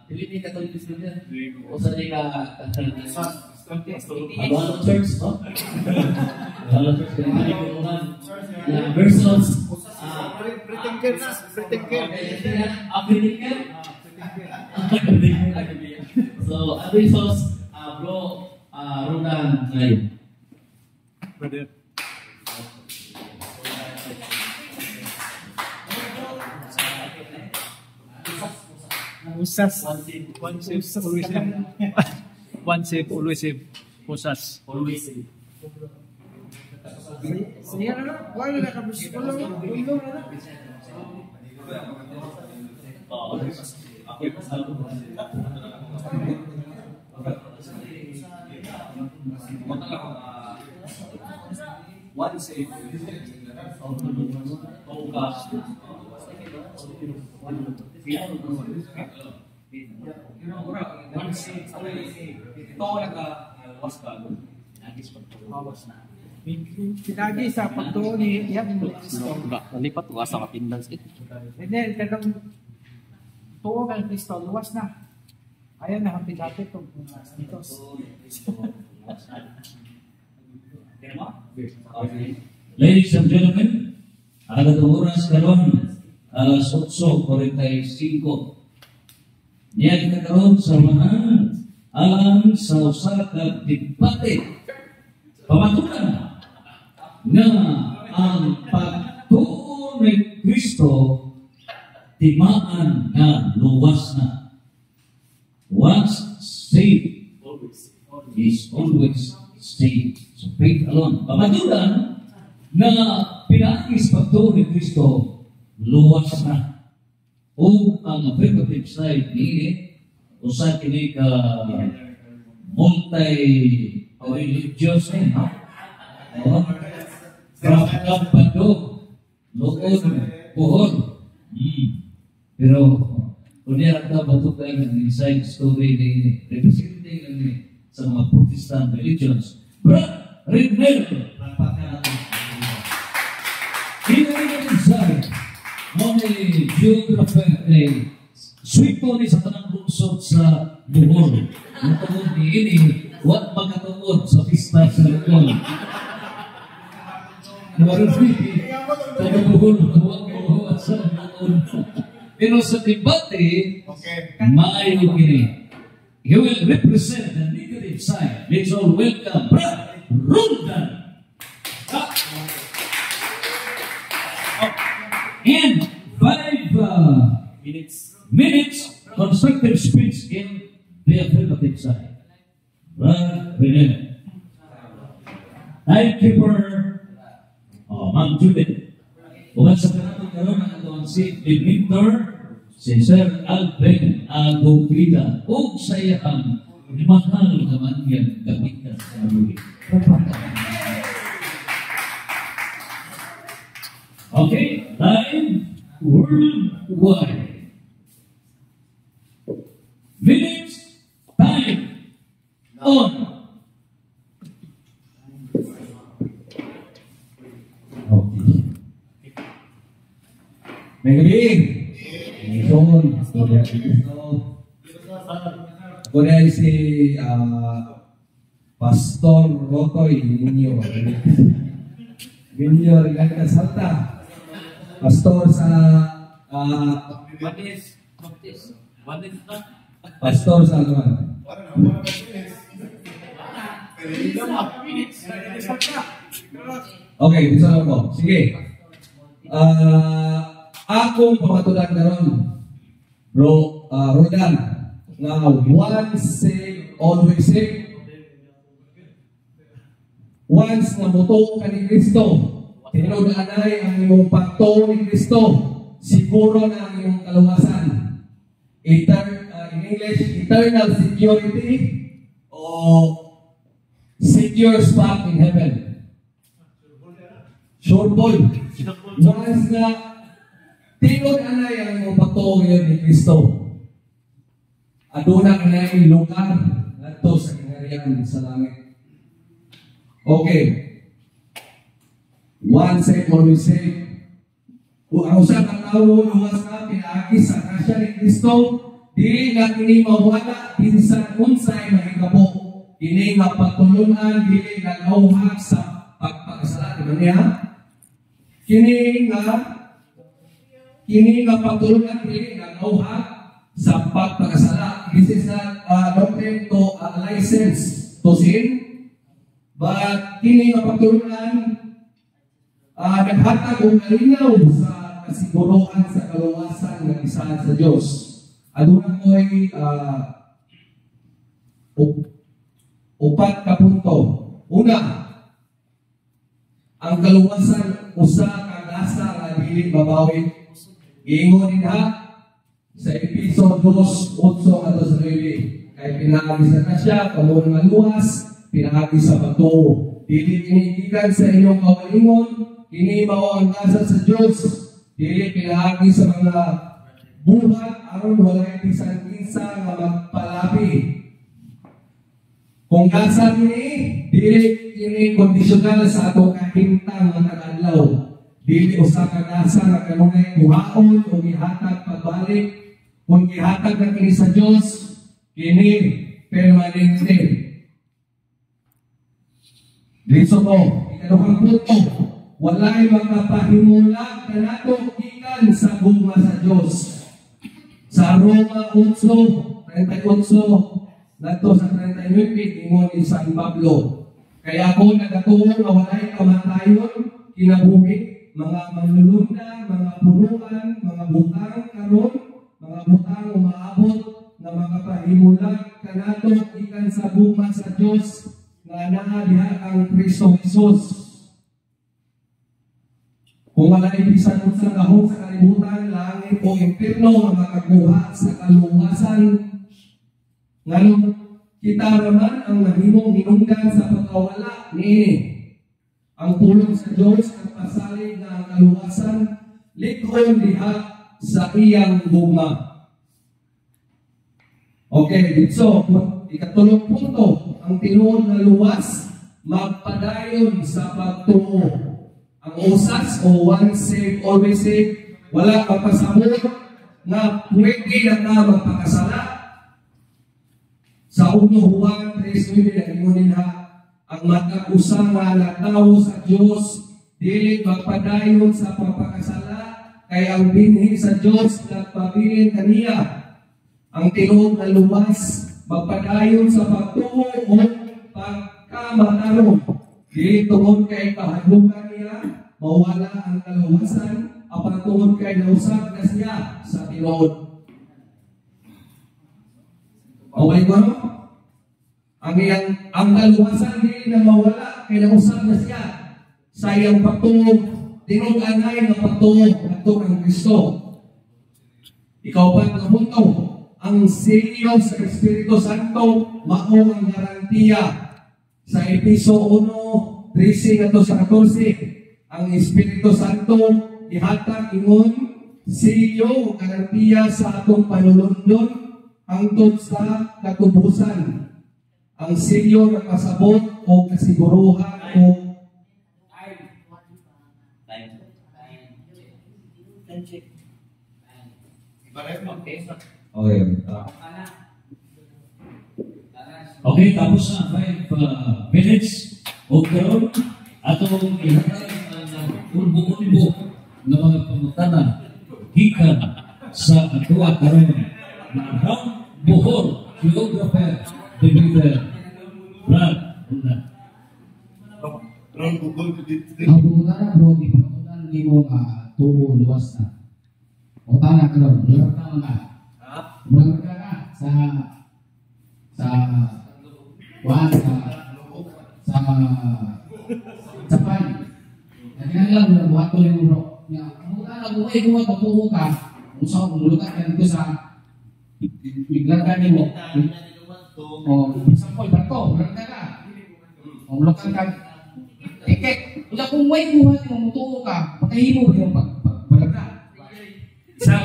Pilipin Catholic Christian. O sa nila Abalo Church, no? Abalo Church, versus So, versus bro, Ronan ngayon. Brother. Usas. One save, always save. One save, always save. Usas. Always save. Sige na, wala na kami. Wala na. One save. Pinagi sa pagtuo ni Yan. Nalipat ko sa kapindans ito. Hindi, kanang tuo kang Kristo, luwas na. Ayaw na hapit-hapit itong dito. Ladies and gentlemen, agad oras karon alas 8:45. Niya kita karon sa mga alam sa usa ka debate. Pamatukan na ang pagtuo ni Kristo timaan na luwas na. Once saved is always saved. So faith alone. Pamatukan na pinakis pagtuo ni Kristo luwas na. O ang affirmative side ni usa kini ka multi-religious na. Kapado, Loon, Bohol. Pero kung niya ka matutunan ng inside story ni representing ni sa mga Protestant religions, Rinel, inside, only geographer ay sweet po ni sa tanang lungsod sa Bohol. Ang tawag ni ini, what magkatungod sa pista sa Bohol. Marami, taga-Bohol, huwag sa Bohol. Pero sa debate, maayo kini. He will represent the negative side. Let's all welcome Brad Roldan. And 5 minutes constructive speech in the affirmative side. Brad Roldan. Timekeeper, Ma'am Judith. Ugat sa kanatong karoon ang atong si Mentor, si Sir Alvin Agogrida, o saya ang mahal naman yan gamitan sa mga. Okay, time worldwide. Minutes, time, on. Okay. May gabi. Ako na si Pastor Rotoy Minyo. Minyo Rilanta Salta. Pastor sa Pastor sa Alman. Okay, bisa ako. Sige. Akong pamatulan karon, bro, Rodan, nga once save, always save. Once na muto ka ni Kristo, tinudanay ang iyong pagtuo ni Kristo, siguro na ang iyong kaluwasan. In English, eternal security o secure spot in heaven. Sure ball. Once na tinudanay ang iyong pagtuo ni Kristo, aduna ka na yung lugar nato sa kinariyan sa langit. Okay. One save, always save. Kung ang usap ang tao, luwas na, pinaagis sa kasya ni Kristo, dili na kini mawala bisan unsay mahitabo. Kini nga pagtulunan dili nagauhag sa pagpakasala niya. Kini nga pagtulunan dili nagauhag sa pagpakasala. This is not doctrine to a license to sin, but kini nga pagtulunan naghatag og kalinaw sa kasiguruhan sa kaluwasan ng isahan sa Diyos. Aduna ko'y upat ka punto. Una, ang kaluwasan usa ka gasa nga dili mabawi. Ingon dinha sa Episod 2:8-9. Kay pinaagi sa kasya kamo nga luwas, pinaagi sa pagtuo. Dili kinigikan sa inyong kawalingon, kini mao ang gasa sa Dios. Dili pinaagi sa mga buhat aron walay bisan kinsa nga magpalabi. Kung gasa kini, dili kini kondisyonal sa atong kahimtang nga kadlaw. Dili usa ka gasa nga kanunay kuhaon o gihatag pagbalik. Kung gihatag na kini sa Dios, kini permanente. Dito ko, ikaduhang punto, walay makapahimulag kanato gikan sa gugma sa Dios. Sa Roma 8:38 nato sa 39 ingon ni San Pablo. Kaya ako nagatuo nga walay kamatayon kinabuhi, mga manlulunda, mga punuan, mga butang karon, mga butang umaabot na makapahimulag kanato gikan sa gugma sa Dios nga naa diha ang Kristo Jesus. Kung wala ibisan sa gahong sa kalibutan, langit o impierno nga makakuha sa kaluwasan, ngalong kita naman ang mahimong hinungdan sa pagkawala ni ang tulong sa Diyos ang pasalig na ang kaluwasan likon diha sa iyang gugma. Okay, dito ikatulong punto, ang tinuod na luwas magpadayon sa pagtuo. Ang usas o once saved, always saved, wala kapasabot na pwede na ka magpakasala. Sa 1 Juan 3:9 nagingon nila, ang matag-usa nga nagtawo sa Dios dili magpadayon sa pagpakasala kay ang binhi sa Dios nagpabilin kaniya. Ang tinuod na luwas magpadayon sa pagtuo o pagkamatarong. Dili tungod kay kahadlukan niya mawala ang kaluwasan apan tungod kay nausab na siya sa tinuod. Okay ba? Ang kaluwasan dili na mawala kay nausab na siya sa iyang pagtuo. Tinud-anay nga pagtuo adto kang Kristo. Ikaw pa ang punto. Ang selyo sa Espiritu Santo mao ang garantiya. Sa Episo 1:13-14, ang Espiritu Santo ihatag ingon selyo o garantiya sa atong panulundon hangtod sa katubusan. Ang selyo nga kasabot o kasiguruhan o Okay, tapos na 5 minutes. O karon atong ihatag ang ulbo-ulbo ng mga pangutanan gikan sa atua karon na Round Bohol Geographer David Brad. Round Bohol dito. Ang pangutanan bro, di pangutanan ni mo ka tuo luwas na. O tana ka ron, luwas na mga. Luwas ka sa Juan sa Japan. Nagkailan lang buhat ko yung bro. Ang na buhay ko matutuwa ka. Kung saan lumulutan ka dito sa biglagan ni mo. O, example, bato, lumulutan ka. O, lumulutan ka. Tiket. Kung kung may buhat mo matutuwa ka, pagkahimo yung pagbalagan. sa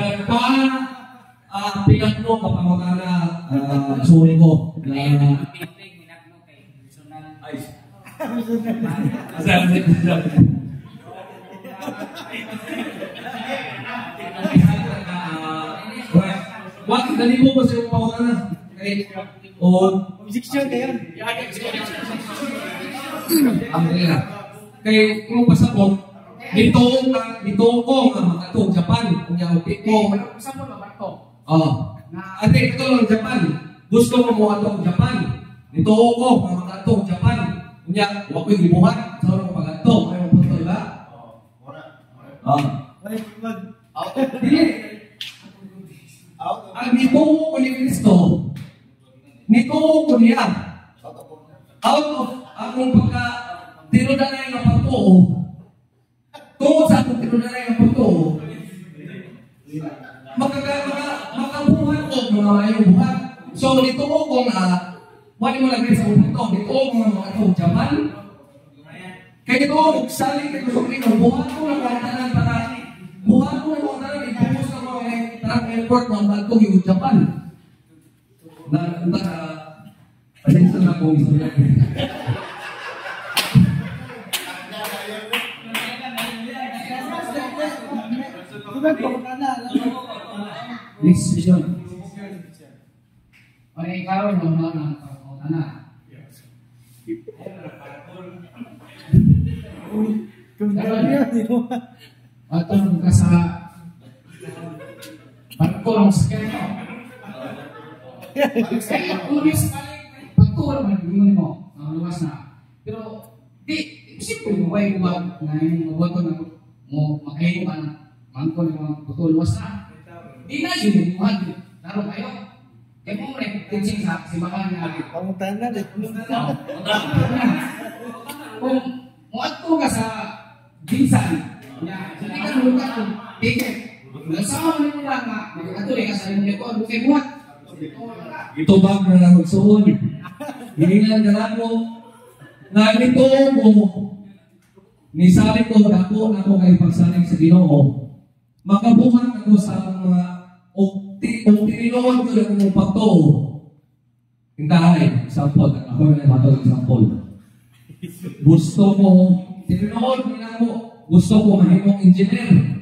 pinatlo kapamagana suwi ko na What nalibo ko sa iyong pawala. O, Objection kayo. ang nila. Kay, kung pasabot, dito ko nga makatong Japan. Kung yung upit ko. Saan mo ba ito? Ate, ito lang Japan. Gusto mo mo atong Japan. Dito ko nga makatong Japan. Kung yung wako'y libuhan. Sa oras ko pag-atong. Ayaw po ito, diba? Dili. Ang nito ko ni Kristo, nito ko niya. Out of akong pagka tinudanay ng pagtuo, tungkol sa akong tinudanay ng pagtuo, makabuhat ko mga mayong buhat. So, nito ko nga, wali mo lagi sa punto, nito ko mga makatong Japan, kaya nito ko, saling kay Kusukri, buhat ko ng mga tanan para, buhat ko ng mga tanan, ipupos ng mga tarang airport ng Balcog yung Japan. Pasensya na kong istorya. Next question. Okay, karon mo na na. Ato ka sa pagkulong sa kanya. Pagkulong mo, ang luwas na. Pero, isipin mo, may umag na yung mabuto na mo makain ka na mangkol yung mga putuluwas na. Imagine, naroon kayo. Kaya mo rin, teaching sa simbahan na Pangutan na. kung muadto ka sa binsan, hindi ka nulukat kung ticket. Nasama mo nila nga, nagkatuloy ka sa inyo ko, bukay buhat. Ito ba na lang magsuon? Hinihingan ka lang mo. Nga nito mo, nisabi ko, ako kay pagsaling sa Ginoo. Makabuhat ako sa mga kung tininoon ko lang mong pagto. Hintahay, example. Ako na matawag example. Gusto mo, tininoon ko lang mo, gusto ko mahimong engineer.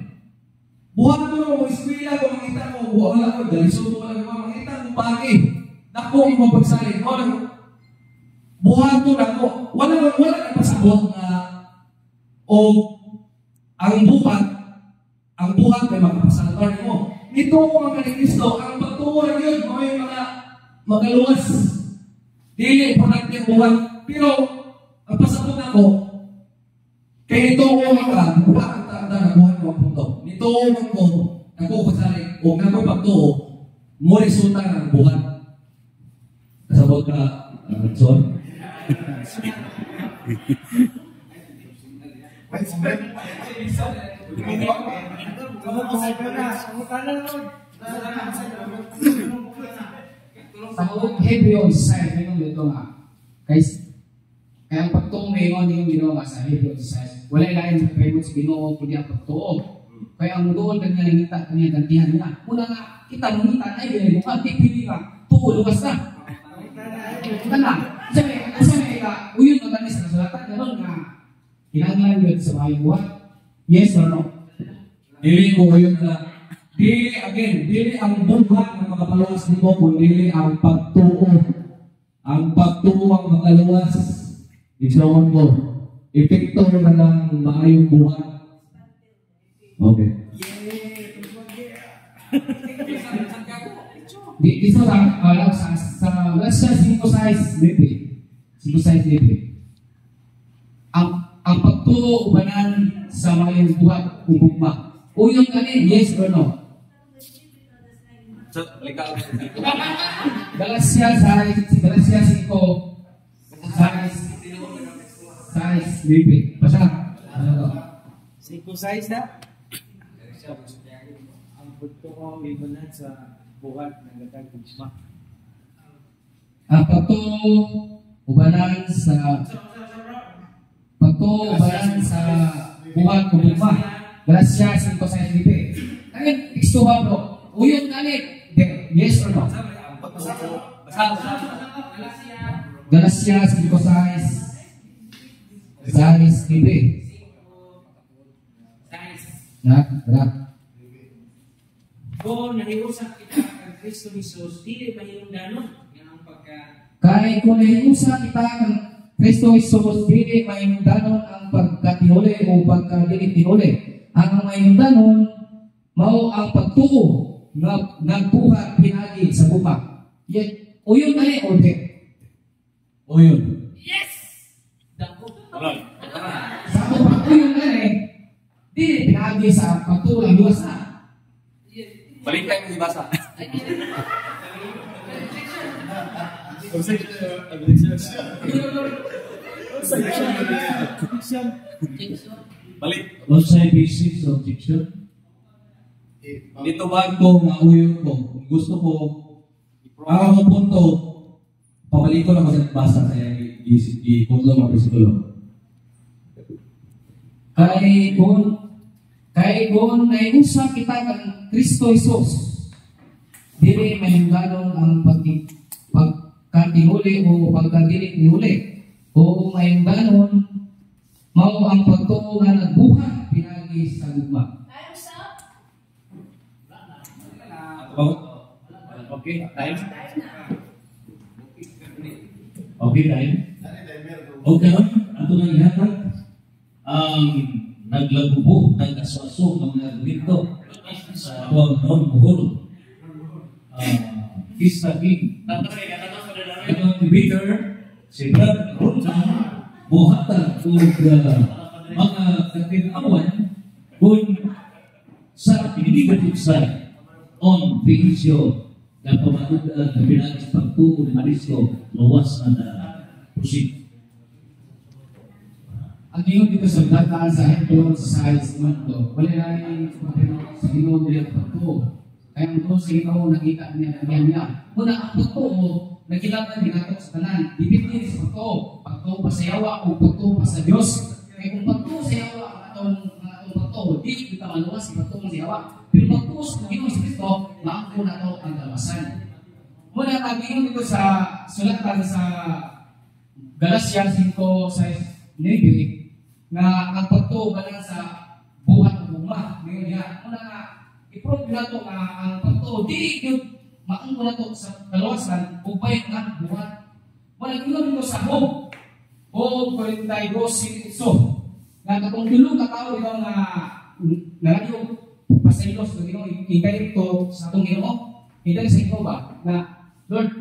Buhat mo, eskwela ko, makita mo, wala ko, daliso mo lang, makita mo, pagi. Naku, mo pagsaling. Buhat mo na ko, wala na pasabot na o ang buhat ay makapasalvar mo. Nito mga Kristo, ang pagtuo na yun, may mga magaluwas. Dili, importante ang buhat. Pero, ang pasabot ako, kaya ito ko mga buhat ang tanda na buhat mo ang punto. Nito ko, ako pasaling, o ako pagtuo, mo resulta ng buhat. Kasabot ka, John? Sa Hebreo 16, may nung ito nga. Kaya ang pagtuong ngayon yung ginawa sa Hebreo 16, wala ilahin sa kayo sa Ginoo kundi ang pagtuo. Kaya ang doon kanya nangita, kanya gantihan niya. Una nga, kita nangita, ay bilay mo ka, pili ka, tuo, lugas na. Kita na. Kasi ka, uyon na ganis sa kasulatan, gano'n nga. Kinanglan yun sa bayang buhat. Yes or no? Dili ko yun na. Dili ang buhat na makapaluwas mo, kundi ang pagtuo. Ang pagtuo ang makaluwas. Islawon ko. Epekto na lang maayong buhat. Okay. Dito sa Russia 5 DP. 5 DP. Ang pagtuo ubanan sa mayong buhat ugugma. Uyong kanin, yes or no? Galacia 5 DP. Basta. 5-6 na. Ang pagtuo ibanan sa buhat ng gatag ugma. Ang pagtuo ubanan sa buhat ugugma. Galacia 5:6 DP. Ngayon, teksto ba bro? Uyon kanit. Yes or no? Galacia 5:6 DP. Guys, Na, tara. kung nahiusak kita Kristo Jesus dili mahingdanon nga ang pagka Kay kung nahiusa kita kang Kristo Jesus, dili mahingdanon ang pagkatihuli o pagkadili-tihuli. Ang mahingdanon, mao ang pagtuo na nagbuhat pinagi sa buka. Uyon na o di? Uyon. dako. Sa buka, uyon na dili pinagi sa pagtulang luwas na. Balik tayo ng ibasa. Balik. Unsay basis of objection? Dito ba ko nga uyon ko? Kung gusto ko, ang akong punto, pabalik ko lang kasi basa sa i-punto mga versikulo. Kay kung nahiusa kita kang Kristo Jesus, dili mahingdanon ang pagkatihuli o pagkadili-tihuli. O mahingdanon, mao ang pagtuo nga nagbuhat pinagi sa gugma. Okay, time? Okay, time? Okay, ato na ihatag ang naglabubo, nag-aswaso ng mga dito sa tuwang noon buhol. Kista King. Ang debater, si Brad Rona, buhatan o mga katinawan kung sa negative side on the issue na pamatudan na pinagis pagtuo ng Kristo luwas na proceed. Ang tingin dito sa dataan sa ito sa Simanto, wala na rin sa Ginoo nila pagtuo. Kaya ang doon sa ikaw nakita niya niya. Una ang pagtuo, nakilala din nato sa tanan. Dipindi sa pagtuo, pagtuo pa sa yawa o pagtuo pa sa Diyos. Kaya kung pagtuo sa yawa ang atong pagtuo, di kita maluwas si pagtuo sa yawa. Pero pagtuo sa Ginoo sa Kristo, maangko na to ang dalawasan. Muna tagingin dito sa sulatan sa Galatia 5:6 nga ang pagtuo ba sa buhat o bugma. Ngayon niya, muna nga, i-prove na ito nga ang pagtuo, di yun, maangko na ito sa dalawasan, upay nga buhat. Muna ginoon dito sa hope, o Corinthians 2:8. Nga katong tulong katao ito nga nalagyo pasaylos na Ginoo hingay ito sa atong Ginoo. Hingay sa ikaw ba na Lord,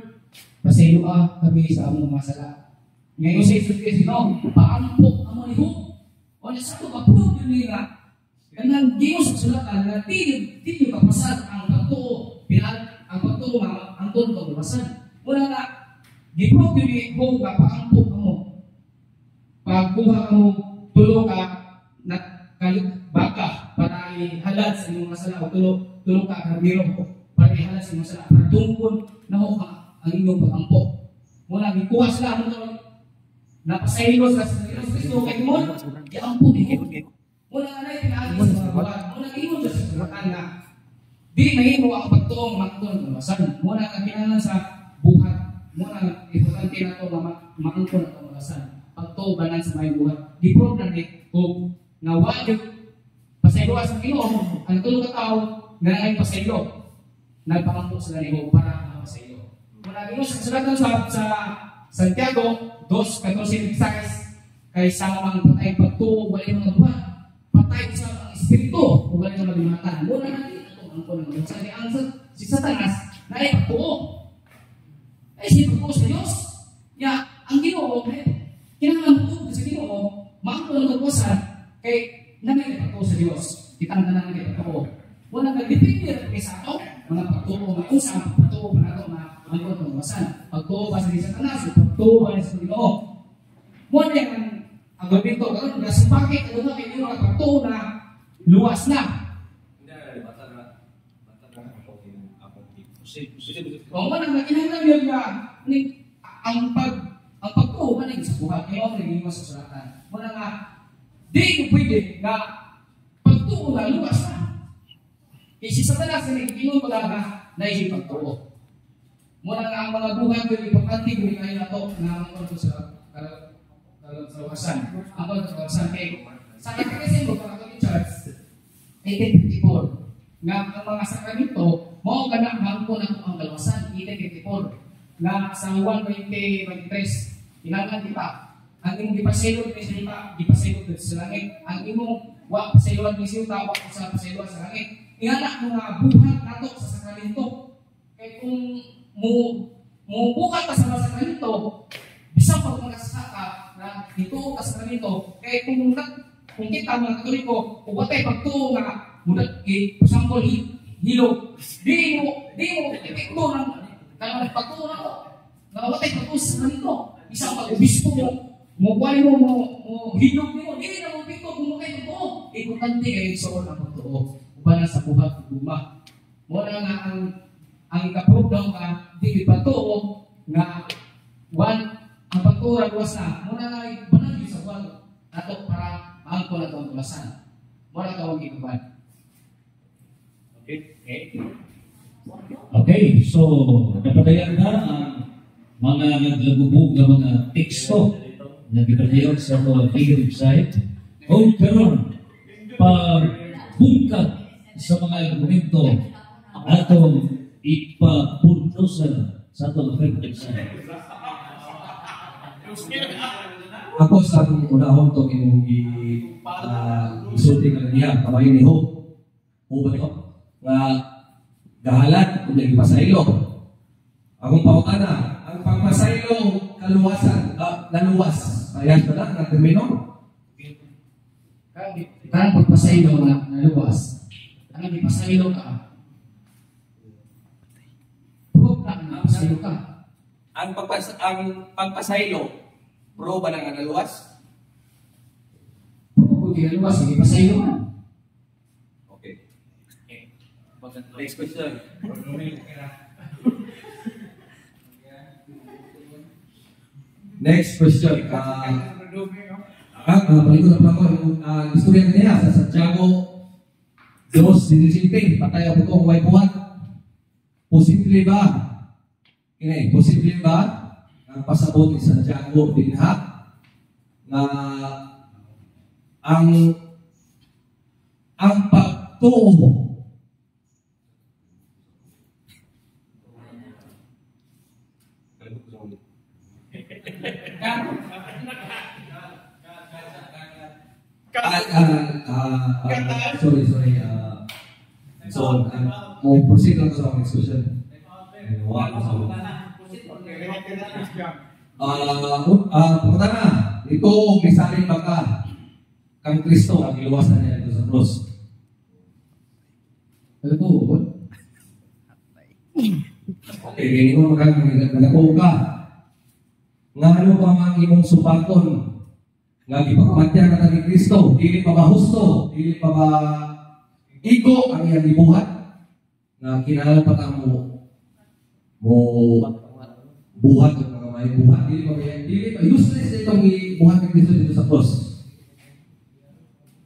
pasaylo kami sa among masala. Ngayon sa Jesus Ginoo, paampok amo ni hope. O sa ito ka-prove yun nga kanang Ginoo sa sulatan na di kapasad ang pagtuo ang pagtuo nga ang tuon pagbasan. Muna nga gi-prove yun hope nga paampok amo. Pagkuha mo tulo ka na baka para ihalad sa inyong masala o tulo ka karmiro para ihalad sa inyong masala para tungkol na ho ang inyong pag-ampok. Muna gikuha sila mo napasaylo sa Kristo kay mo iampok niyo. Muna nga na pinagi sa mga buwan. Muna ingon sa sulatan na di mahimo ang pagtuong makton masan. Muna nga kinahanglan sa buhat. Muna importante na to maangkon na to malasan. Pagtuo banan sa may buhat. Di program ni kung nga wag pasaylo sa Ginoo ang tulo ka tao nga ay pasaylo. Nagpamangkot sila ni Ginoo para mapasaylo. Muna ingon sa sulatan sa Santiago 2:14-16 kay sa mga patay pagtuo wala mga buhat. Patay sa mga espiritu o wala mga limatan. Muna natin ito ang kunang mensahe ang si Satanas na ay pagtuo. Ay si pagtuo sa Diyos. Ya, ang Ginoo kinahanglan pagtuo sa Ginoo maangko ng pagkuwasan kay namay pagtuo sa Diyos. Kitang tanan kay pagtuo. Muna nagdepende kay sa ato mga pagtuo nga usang pagtuo pa nato na ang pagkuwasan. Pagtuo ba sa Satanas o pagtuo ba sa Ginoo? Muna ang gabito karon nasumpakit ano na kay Ginoo nga pagtuo na luwas na. Kung mo nang kinahanglan yun nga ang pagtuo man sa buhat kay mo rin sa sulatan. Muna nga di ko pwede nga pagtuo na luwas na. Kaya si Satanas na Ginoo talaga na isip pagtuo. Muna nga ang mga buhay ko importante ko kayo na to na ang sa kawasan. Ang kawasan kay sa kasi mo Catholic Church 1854 nga ang mga sakramento mao kana hangko na ang kalawasan kita kitipon na sa 1:23 kailangan kita ang imong gipasaylo ni sa gipasaylo sa langit ang imong wa pasayloan ni sa wa sa pasayloan sa langit ingana mga buhat nato sa sakramento kay kung mo buhat ka sa sakramento bisang pag magkasaka ka na dito ka sa sakramento kay kung kita mga Katoliko o watay pagtuo nga mudat kay example hilo di mo epekto ng kanang pagtuo na ko na watay pagtuo sa sakramento isang pag-obispo mo buhay mo hilog mo di na mo epekto kung mo kayo totoo importante kayo sa oras ng pagtuo uban sa buhat ugma mo na nga ang ikaprove daw ka di pagtuo nga ang pagtuo luwas na mo na nga banal sa buwan nato para ang ko na itong tulasan. Mula ito ang ikuban. Okay, so napadayan na ang mga naglagubog na mga teksto na gipadayon sa mga website o karon pagbungkat sa mga argumento atong ipapunto sa atong website. Ako sa unahon itong imong isulti ka niya, kabayin ni Hope. Hope ito, nga gahalan kung nagpasaylo. Akong pautana, ang pagpasaylo kaluwasan, naluwas. Ayan ba na, natermino? Karang pagpasaylo na naluwas. Ang ipasaylo ka. Prove na napasaylo ka. Ang pagpasaylo, pro ba ng naluwas? Kung di naluwas, hindi pasaylo ka. Okay. Next question. Next question. Palikod na ako yung istorya niya sa Santiago 2:17. Patay ako kung may buhat. Posible ba? Posible ba ang pasabot ni Santiago dinha na ang pagtuo sorry so mo proceed lang sa next question. Pagkatana, ito misalin baka kang Kristo ang iluwasan niya ito sa cross. Ano po? Okay, ganyan mo nagakaw ka. Nga ano pa mga imong supakon nga ipakamatyan ka ni Kristo, dili pa ba husto, dili pa ba igo ang iyang gibuhat nga kinahanglan pa ta mo buhat ng mga may buhat, dili pa useless itong buhat ni Kristo dito sa cross.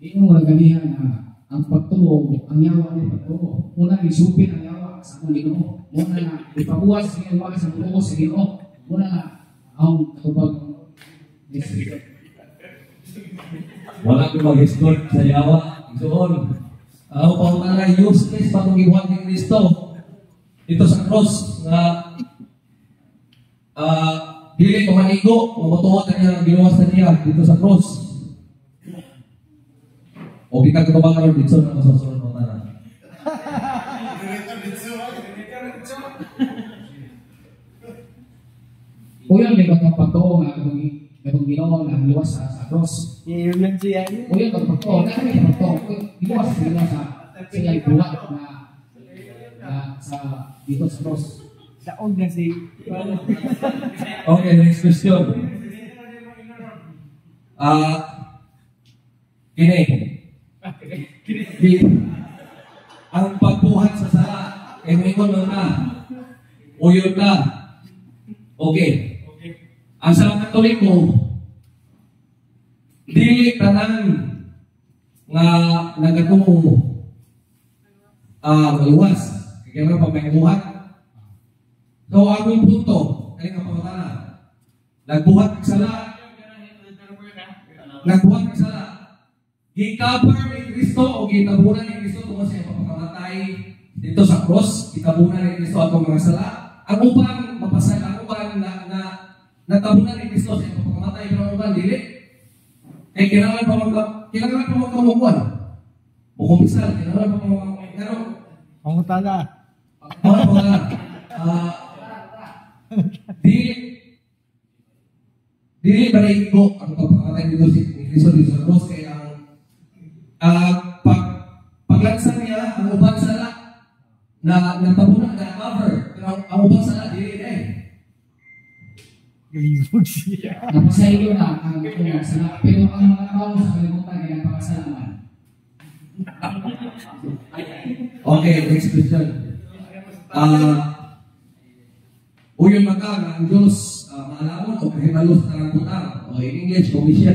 Hindi mo magamihan na ang pagtuo, ang yawa ng pagtuo. Muna isupin ang yawa sa akong Ginoo. Muna na ipabuwas sa yawa sa pagtuo sa Ginoo. Muna na ang katubag. Wala ko mag-escort sa yawa. Doon. Ako pa na useless pa itong ibuhat ni Kristo dito sa cross na dili ko manigo, mamutuwa na niya, ginuwasan niya dito sa cross. O kita ko ba karon dito na masusunod mo tanan. Kuya may batang pagtuo nga itong Ginoo na luwas sa cross. Yun lang siya. Kuya batang pagtuo, na pagtuo. Luwas sa Ginoo sa siya'y buhat na sa dito sa cross. Daog na si... Okay, next question. Ang pagbuhat sa sala, mo na, uyod na. Okay. Ang sa Katoliko, dili tanan nga nagatungo maluwas. Kaya nga pag may buhat. So, ang punto, ay nga pangutana, nagbuhat ng sala, gikabar ni Kristo o gitabunan ni Kristo tungkol sa ipapakamatay dito sa cross, itabunan ni Kristo atong mga sala. Ang uban mapasay, ang uban na natabunan ni Kristo sa iyang pagkamatay, pero ang uban dili. Kaya kailangan pa magkamukuan. Bukumpisal, kailangan pa magkamukuan. Pangutana. Dili barigo ang pagpapatay dito ni Kristo dito sa cross, kaya ang paglansan niya ang ubang sala na natabunan na cover, pero ang ubang sala dili na eh. Gayibog siya. Napasaylo na ang sala, pero ang mga tao sa kalimutan ay napakasalaman. Okay, next question. Uyon maka ang Diyos maalamon o kahimalo sa karangutan o in English, commission.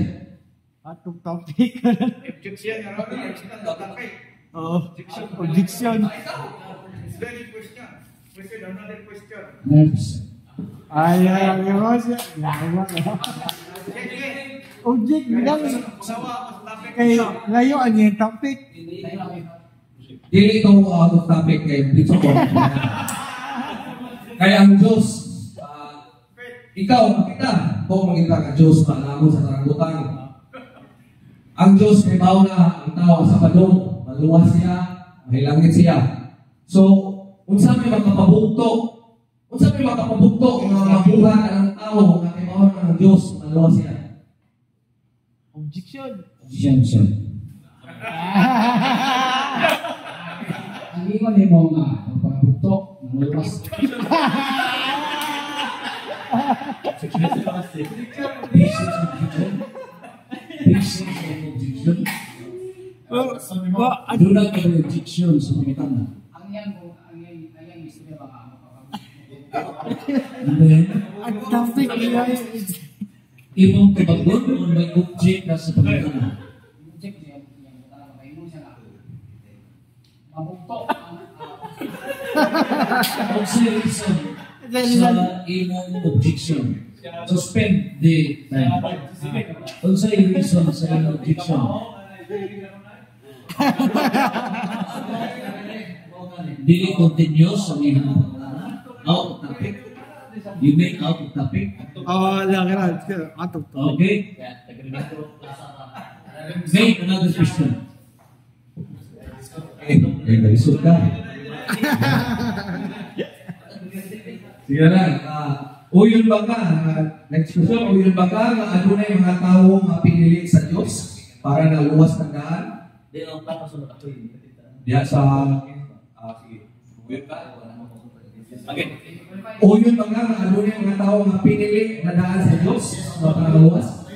Atong topic. Objection, Your Honor. Topic. Objection. Very question. Question, another question. Nerves. Ay, object lang. Sawa, topic. Kaya ngayon, ano yung topic? Dili ito out of topic kay Prince of Court. Kaya ang Diyos, ikaw, makita, kung makita ka Diyos, maalamon sa karangutan. Ang Diyos may bauna ang tao sa padong, maluwas siya, mahilangit siya. So, unsa may makapabugto nga mabuhat ang tao nga may bauna ng Diyos, maluwas siya. Objection. Objection. Ang ingon ni mo nga, magpapagtok, maluwas. Do not have an objection sa pangitana. Ang yang istorya baka And then, Ang topic niya imong kabagon o may object na sa pangitana. object niya yang talaga kay mo siya na. Mabugtok Kung sa reason sa imong objection, suspend the time. Kung sa reason sa imong objection, dili continuous sa imong pangitana. Out of topic. You make out of topic. lang. Atong topic. Okay? Make another question. Nalisod ka. Sige lang. Uyon ba ka? Next question. Uyon ba ka nga adunay mga tao nga pinili sa Diyos para naluwas ng daan? Diya sa... sige. Uyon ka? Uyon ba ka nga adunay mga tao nga pinili na daan sa Diyos para naluwas?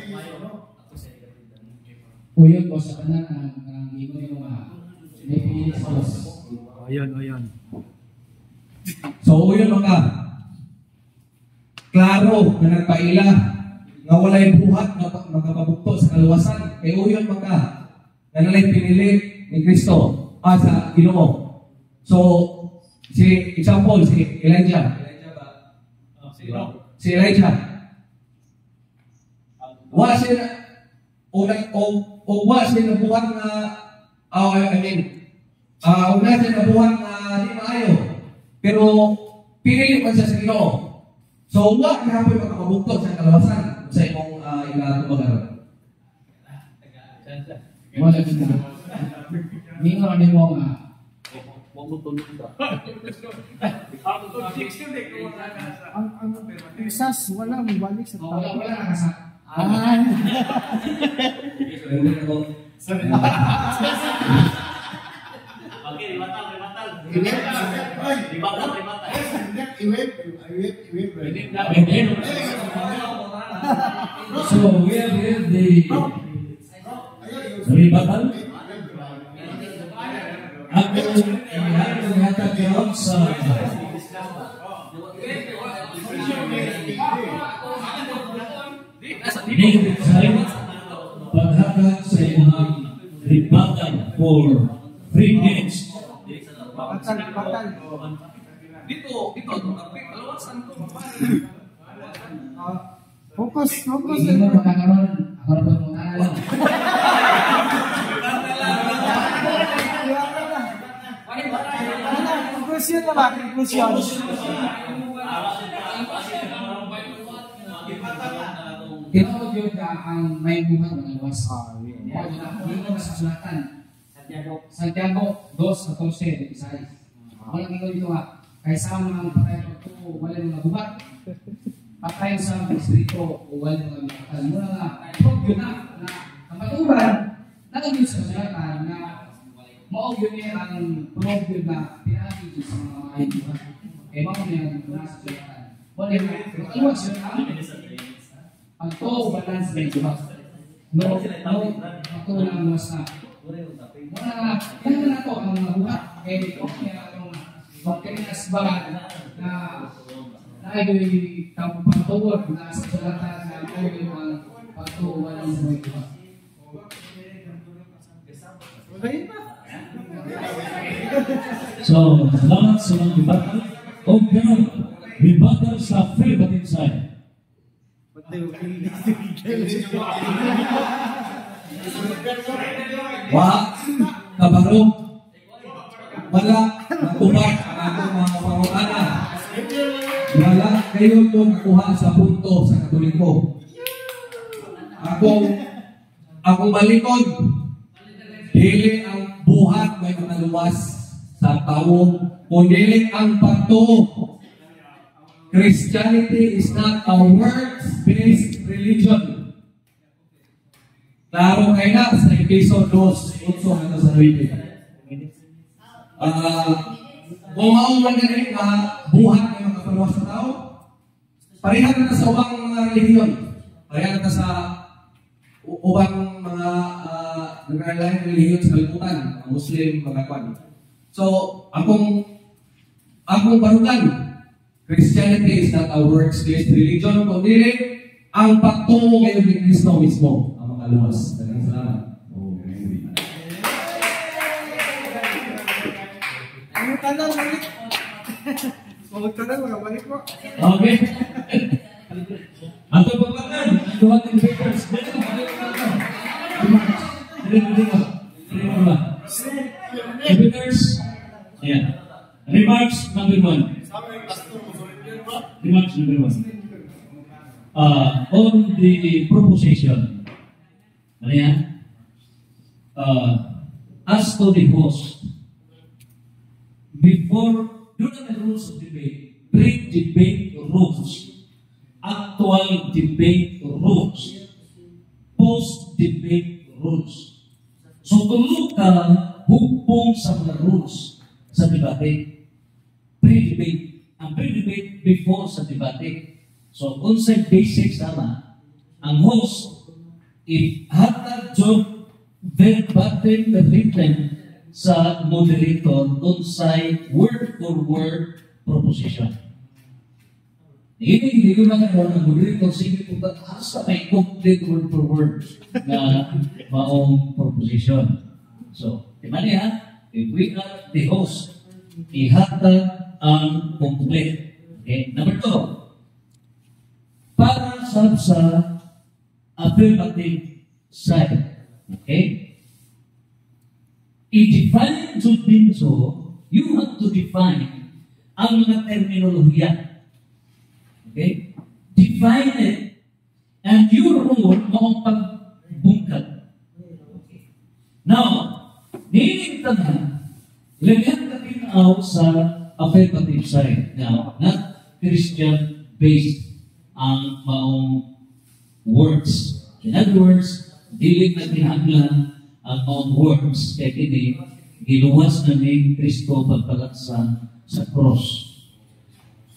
Uyon ko sa kanan ang ingon ni mo nga. May pinili sa Diyos. Ayun. So, uyon ba ka? Klaro na nagpaila nga walay buhat na magkapabugto sa kaluwasan. Kay uyon ba ka? Na nalay pinili ni Kristo sa Ginoo. So, si example, si Elijah. Si Elijah. Wa siya wa siya nabuhat na una siya nabuhat na di maayo. Pero pinili man siya sa Ginoo. So, wa na po makakabugto sa kalawasan sa imong ikatubagan. Wala kita. Ningon ni mo nga. Objection, Ang isas, wala mabalik sa Wala topic. nakasa. Okay, limatal. So we have here the rebuttal. Ako ihatag karon sa negative side, paghatag sa imong rebuttal for 3 minutes. Batal. Dito, kalawasan to. Focus. Hindi mo magkakaroon. Ako na po mo lang. na ba? Conclusion. Tinawag yun ka ang may buhat ng luwas. Dito sa sulatan. Santiago 2:14, walang ikaw dito ha. Kaysa mga patay ko, wala mga buhat. Patay sa espiritu, wala mga buhatan. Muna nga, prove yun na kamaturan, nagagawin sa sulatan na maog yun ang prove yun na pinahagi sa mga may buhat. Kaya maog yun ang nasa sulatan. Wala nga, iwag siya na ang to balance na ito. No, ako lang mas na. Wala na, kaya na to ang mga buhat. Eh, okay na itong magkainas ba na nagawin ang pagtuwag na sa sulatan na nagawin ang pagtuwag ng mga buhat. So, salamat sa mga bibatal. O gano'n, bibatal sa free batid side. Kabaro, wala, matubag ang akong mga paruana. Wala kayo itong nakuha sa punto sa Katoliko. Akong balikod, dili ang buhat may kanaluwas sa tao, kundi ang pagtuo. Christianity is not a works-based religion. Klaro kayo na sa Efeso 2:8 hanggang sa 9. Kung mauman na rin buhat ng mga kapaluwas sa tao, parehan na sa ubang mga religion. Parehan na sa ubang mga nagkakalang religion sa kalimutan, mga Muslim, mga kwan. So, akong barugan, Christianity is not a works-based religion, kundi ang pagtungo kayo ni Kristo mismo ang makaluwas. Dagang salamat. Ang tanong, balik. Tanong, balik po. Okay. Ang pagpapatan, ang duhat ng papers. Papers. Ayan. Remarks number 1. Remarks number 1. On the proposition. Ano yan? As to the host, before, do not the rules of debate, pre-debate rules, actual debate rules, post-debate rules. So tulog ka hukpong sa mga rules sa debate. Pre-debate. Ang pre-debate before sa debate. So kung sa basic sama, ang host, if hatag job verbatim written sa moderator kung sa word for word proposition. Hindi ko magkakaroon ng moderator, sige po ba, hasta may complete word for word na maong proposition. So, di ba niya, if we are the host, ihatag ang complete. Okay, number 2, para sa affirmative side. Okay? I-define to din so, you have to define ang mga terminolohiya. Okay? Define it, and your role mong pagbungkad. Okay. Now, nilingtan lagyan ka tinaw sa affirmative side. Now, not Christian-based ang maong words. In other words, dili na tinahanglan ang maong words kaya kini giluwas na ni Kristo pagpalaksan sa cross.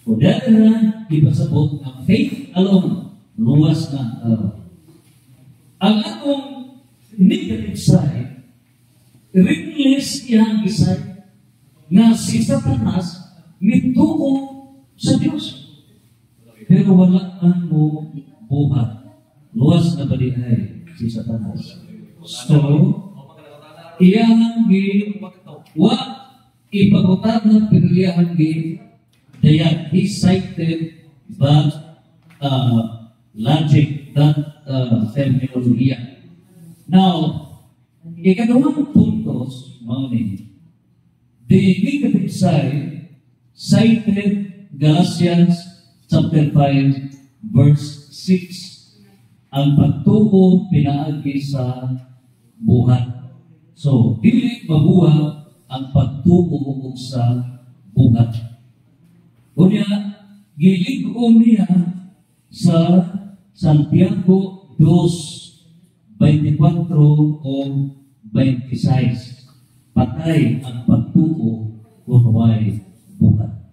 O dahil na ibasabot ang faith alone, luwas na ang atong negative side, ringless iyang isay na si Satanas nituo sa Diyos. Pero wala ang mo buhat. Luwas na balihay si Satanas. So, iyang ipagutan na pinilihan daya he cited that logic, that terminology. Now, ikaduhang puntos, the negative side cited Galatians chapter 5 verse 6. Ang pagtuo pinaagi sa buhat. So, dili mabuhat ang pagtuo sa buhat. Kunya, gilig-on niya sa Santiago 2:24 o 26. Patay ang pagtuo kung may buhat.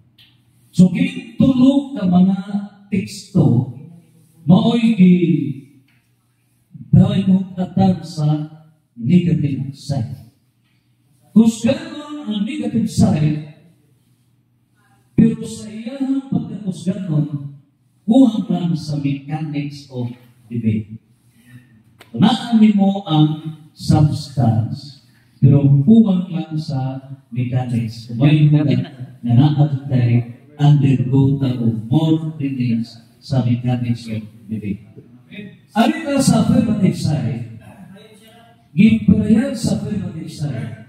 So, ginitulog ka mga teksto, mao'y dahil mo katag sa negative side. Kung gano'n ang negative side, pero sa iyang pagkakusganon, kuhang lang sa mechanics of debate. Tunaan mo ang substance, pero kuhang lang sa mechanics. May mga na naatay undergo of more things sa mechanics of debate. Alita sa affirmative side, gimpayag sa affirmative side,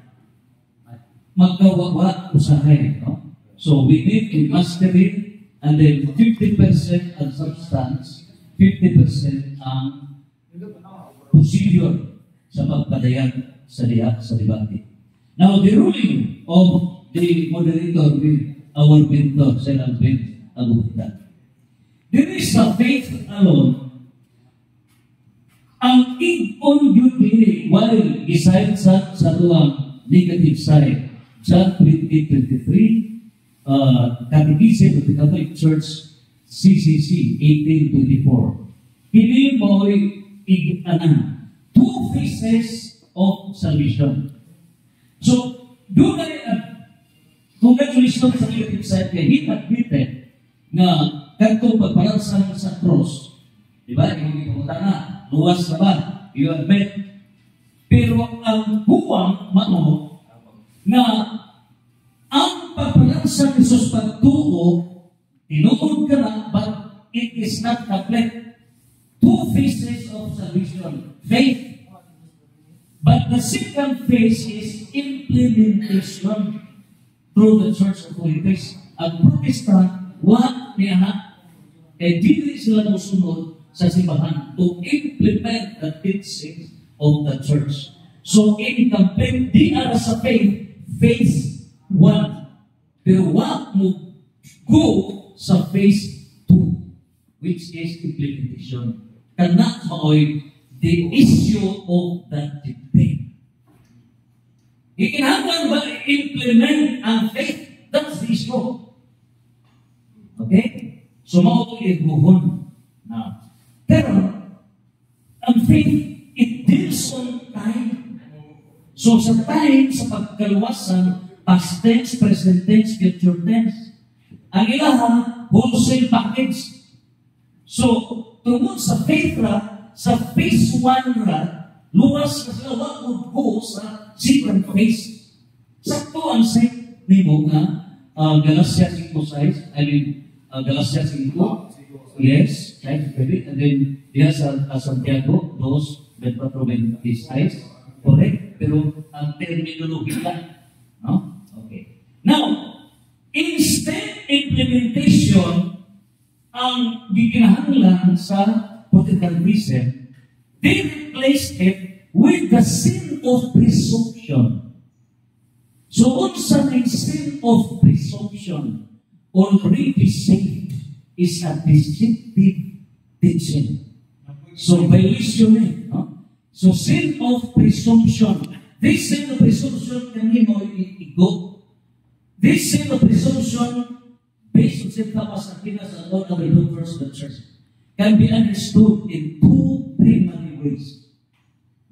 magkawawa usahay, no? So we need to master it, and then 50% ang substance, 50% ang procedure sa pagpadayag sa debate. Now, the ruling of the moderator with our mentor, Sir Alvin Aguda. There is a faith alone. Ang ig-on duty while beside sa tuwang negative side, John 20:23, Catechism of the Catholic Church, CCC 1824. Hindi mo'y ig-anan. Two phases of salvation. So, doon ay congratulations sa negative side kaya he admitted na kanto pagparasan sa cross. Diba? Hindi pumunta na. Luwas na ba? You admit. Pero ang huwang mano na ang pagparasan ni Jesus pagtuo, tinuod ka na, but it is not complete. Two phases of salvation. Faith. But the second phase is implementation through the Church of Holy Face. Ang Protestant, what niya na, dili sila musunod sa simbahan to implement the teachings of the Church. So, in complete, di ara sa faith, phase 1. Pero wag mo go sa phase 2, which is implementation. Kana maoy the issue of that debate. Ikinahanglan ba implement ang faith? That's the issue. Okay? So, mao ito ibuhon. Now, pero, ang faith, it deals on time. So, sa time, sa pagkaluwasan, past tense, present tense, future tense, ang ilaha, wholesale package. So, tungkol sa faith ra, sa phase 1 ra, luwas na sila, wag mo go sa second phase. Sakto ang set ni mo nga, Galatians 5:6, I mean, Galatians 5, yes, right, and then diya sa Santiago 2:24-26, correct? Pero ang terminolohiya, no? Okay. Now, instead implementation ang gikinahanglan sa Protestantism, they replaced it with the sin of presumption. So, unsa may sin of presumption already saved is a deceptive teaching. So, violation eh. No? So, sin of presumption. This sin of presumption can be more igo. This sin of presumption, based on St. Thomas Aquinas and all other doctors of the church, can be understood in two primary ways.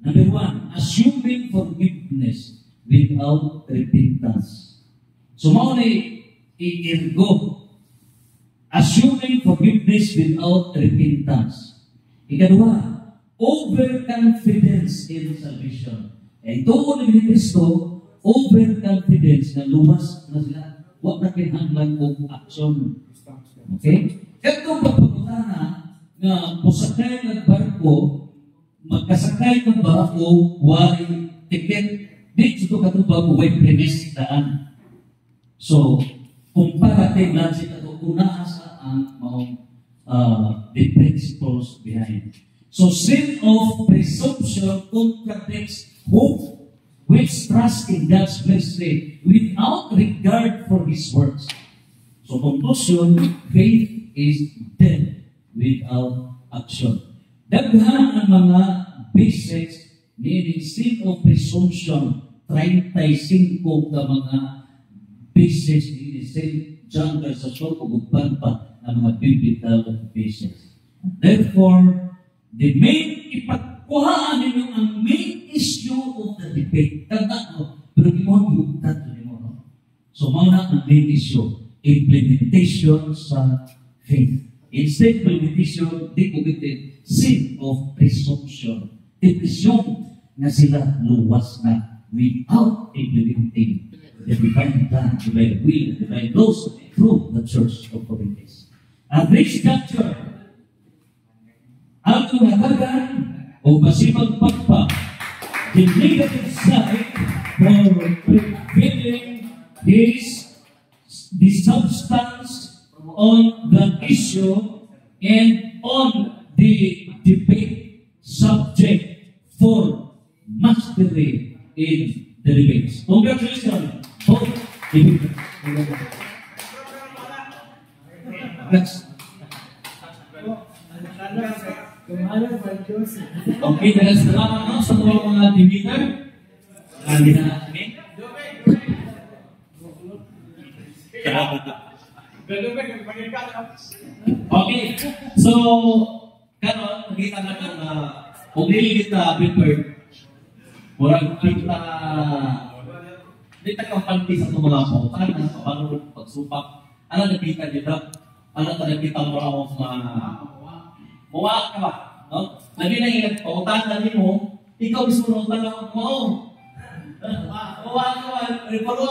Number one, assuming forgiveness without repentance. So, maunay i-irgo. Assuming forgiveness without repentance. Ikadua, overconfidence in salvation. Ito ko ni Kristo, overconfidence na lumas na sila. Huwag na kinahanglan o action. Okay? Ito pagpaputana na pusakay ng barko, magkasakay ng barko, why ticket, dito ka ito bago, why premise daan. So, comparative logic ato una sa ang the principles behind. So sin of presumption contradicts hope, which trust in God's mercy without regard for His works. So conclusion, faith is dead without action. Daghan ang mga basics meaning sin of presumption, 35 ka mga basics ni St. John Chrysostom o gugban pa ang mga biblical basics. Therefore, the main ipagkuhaan ninyo ang main issue of the debate. Tanda mo, pero di mo higugtan mo. No? So, mauna ang main issue, implementation sa faith. Instead, implementation, di committed sin of presumption. Depresyon na sila luwas na without implementing the divine plan, the divine will, the divine laws through the Church of Corinth. At this juncture, ang tunatagan o masipag pagpa, the negative side for prevailing is the substance on the issue and on the debate subject for mastery in the debates. Congratulations. Both debaters. Next. Okay, dahil salamat no, sa mga debater. Lagi na natin. Okay, so karon nakita natin na kung dili kita prepared, murag kita dito kang panti sa mga pautan sa paano pagsupak. Ano nakita dito? Ano nakita mo raw sa mga muwa ka ba? No? Lagi na ilang pautan na mo, ikaw mismo nung tanong mo. Muwa ka ba? Reparo.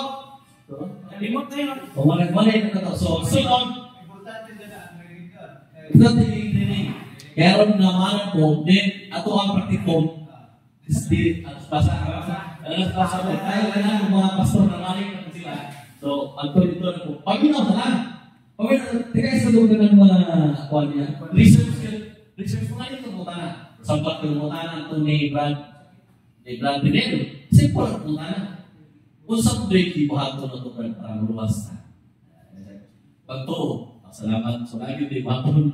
Limot na yun. Wala na ito. So, sunod. Importante din. Kaya rin naman po, din, ato ang praktikum, spirit, at basa mo. Kaya lang mga pastor na maling sila. So, dito na po. Paginaw na lang. Teka sa lugar ng mga akuan niya. Research mo nga ito mo na. Sampat yung mo na ito ni Brad Pinero. Simple mo na. Usap break, di mo hato na ito para maluwas na. Pagto, salamat. So, lagi di mo hato.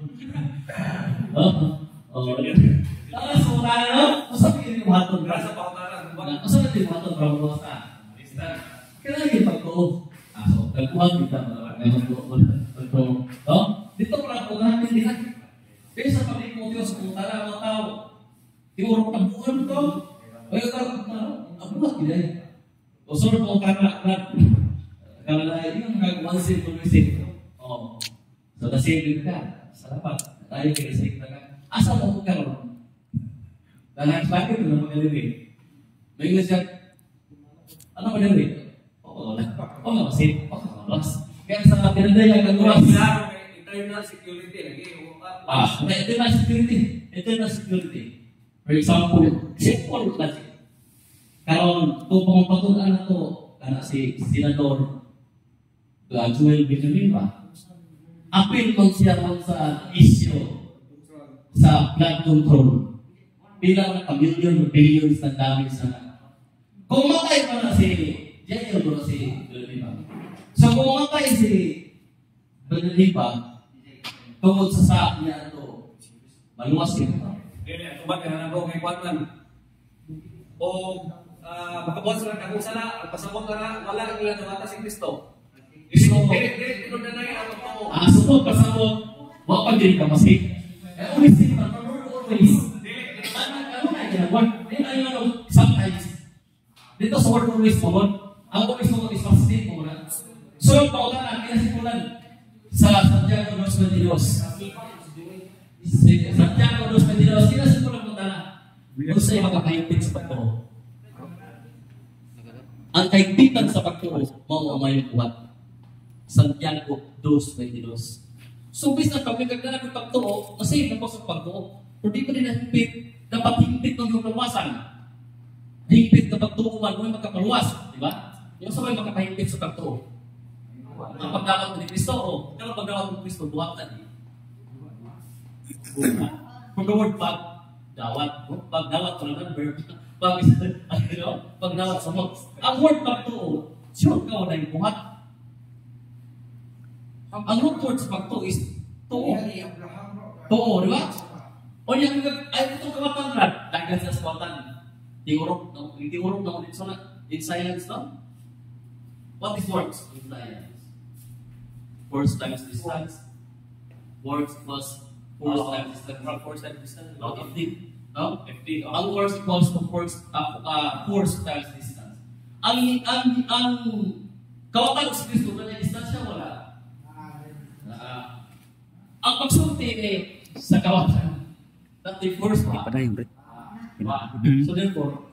Tapos, muna na, usap di mo hato. Usap di mo hato para maluwas na. Kaya lagi pagto. So, nagkuhan kita. Dito para po natin din. Kaya sa pag-ikot sa putara mga tao, iurong tabuhan ito. Kaya ako na kinay. O sort po karena yung nagagawa sa tulisik. So nasibig ka. Salamat. Tayo kinisik na ka. Asa mo ka ron? Dahil bakit ito na mag-aliri? May English yan. Ano mag-aliri? Oo, masip. Kaya sa pinagdaya ang luwas. Internal security lagi. Internal security. For example, simple logic. Karon kung pumapatunan na ito, kana si Senador Joel Villanueva, apil kung siya sa issue sa flood control. Bilang ka-million, billions na dami sa kung matay pa na si J.L. o si Villanueva. So kung matay si Villanueva, tungkol sa saak niya ito, maluwas yun. Tubag ka na ako kay Kwanman. O makabuhat sila kung sala, ang pasabot na wala ang ilang nawata si Kristo. Dili na na yung ako. Supot, pasabot, wala pa din ka masik. Always think, always. Ano na ginagawa? Sometimes, dito sa word always mo, ang always mo is fasting mo na. So, yung pautan na, kinasipulan sa Santiago 2:22. Santiago 2:22, kinasipulan mo na. Kung sa'yo makakaipit sa pagturo. Ang kaigpitan sa pagturo, mauamay yung buhat. Santiago 2:22. So, bis na pagkagdala ng pagturo, nasave na po sa pagturo. Pero di pa rin nahigpit, dapat higpit ng yung kaluwasan. Higpit na pagturo man mo yung magkapaluwas. Di ba? Yung sabay makakahigpit sa pagturo. Ang pagdawat ni Kristo, pero pagdawat ni Kristo, buhatan eh. From the word pagdawat, wala nang verb. Pagdawat sa mga. Ang word pagtuo, sure ka wala yung buhat. Ang root word sa pagtuo is tuo. Tuo, di ba? O yung ay itong kawatan rad, dagan sa kawatan. Tiurok na ulit in science, no? What is works in science? Force times distance. Works plus force times distance. Force and distance. Not 15. No? 50. Ang works equals to force times distance. Ang kawatan sa Kristo, na distansya wala. Ang pagsulti sa kawatan, that the force pa. So therefore,